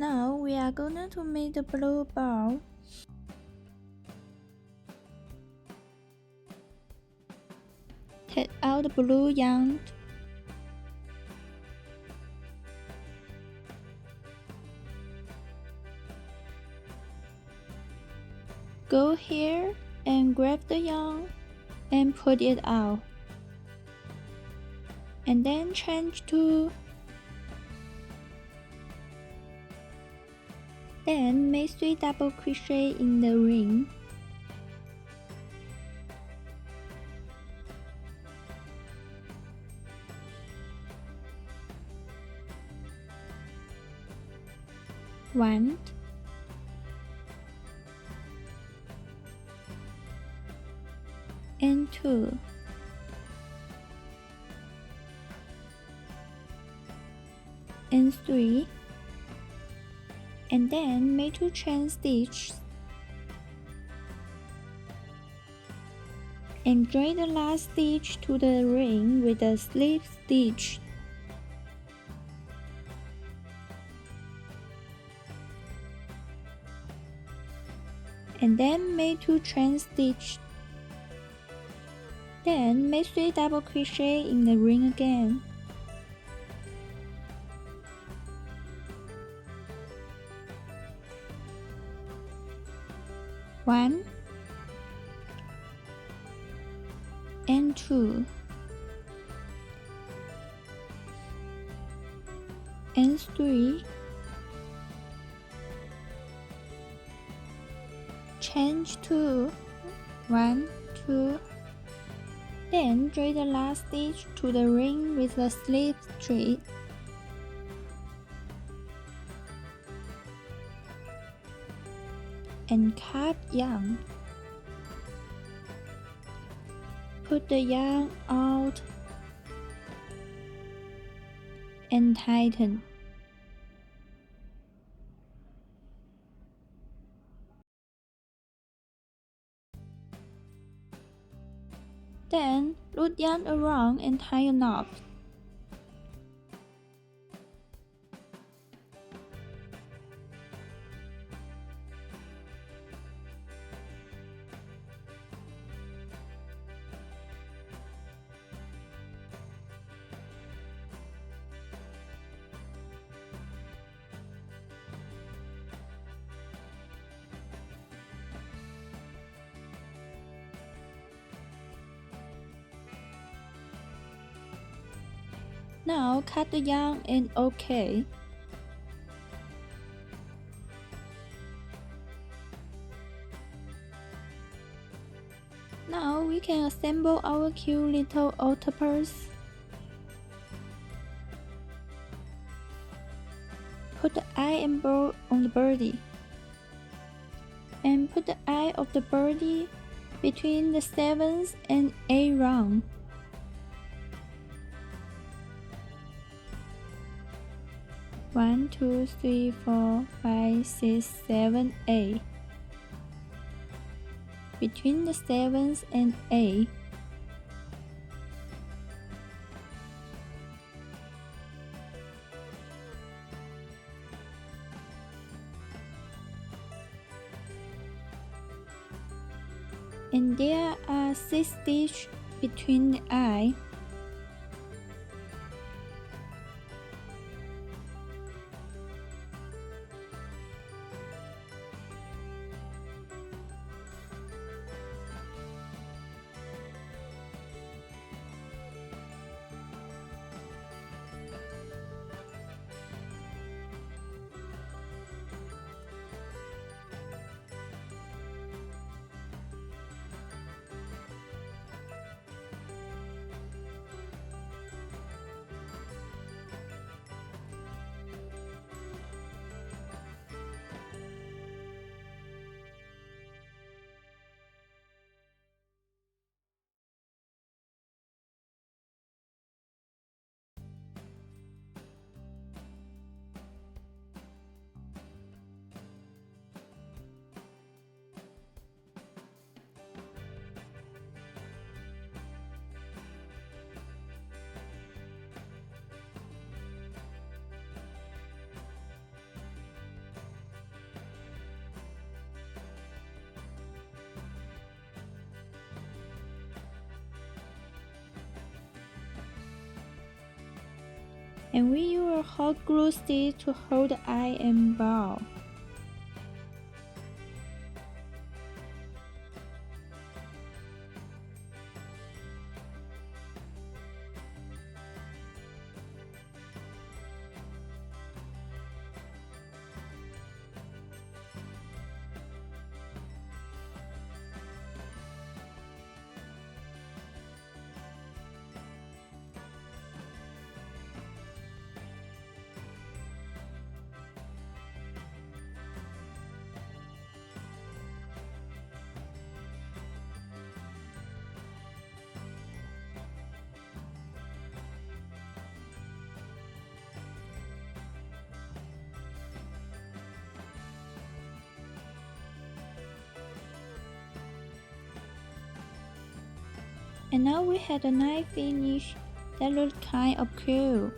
Now we are going to make the blue ball. Take out the blue yarn. Go here and grab the yarn and put it out. And then change to. Then make 3 double crochet in the ring. One, and 2, and 3, and then make 2 chain stitches and join the last stitch to the ring with a slip stitch. And then make 2 chain stitches. Then make 3 double crochet in the ring again. One, and 2, and 3, change to 1, 2, then join the last stitch to the ring with a slip stitch. And cut yarn. Put the yarn out and tighten. Then loop yarn around and tie a knot. Now cut the yarn and OK. Now we can assemble our cute little octopus. Put the eye and bow on the birdie. And put the eye of the birdie between the 7th and 8th round. One, 2, 3, 4, 5, 6, 7, 8. Between the 7th and 8th. And there are 6 stitches between the eye. And we use a hot glue stick to hold the eye and ball. And now we had a nice finish that looked kind of cool.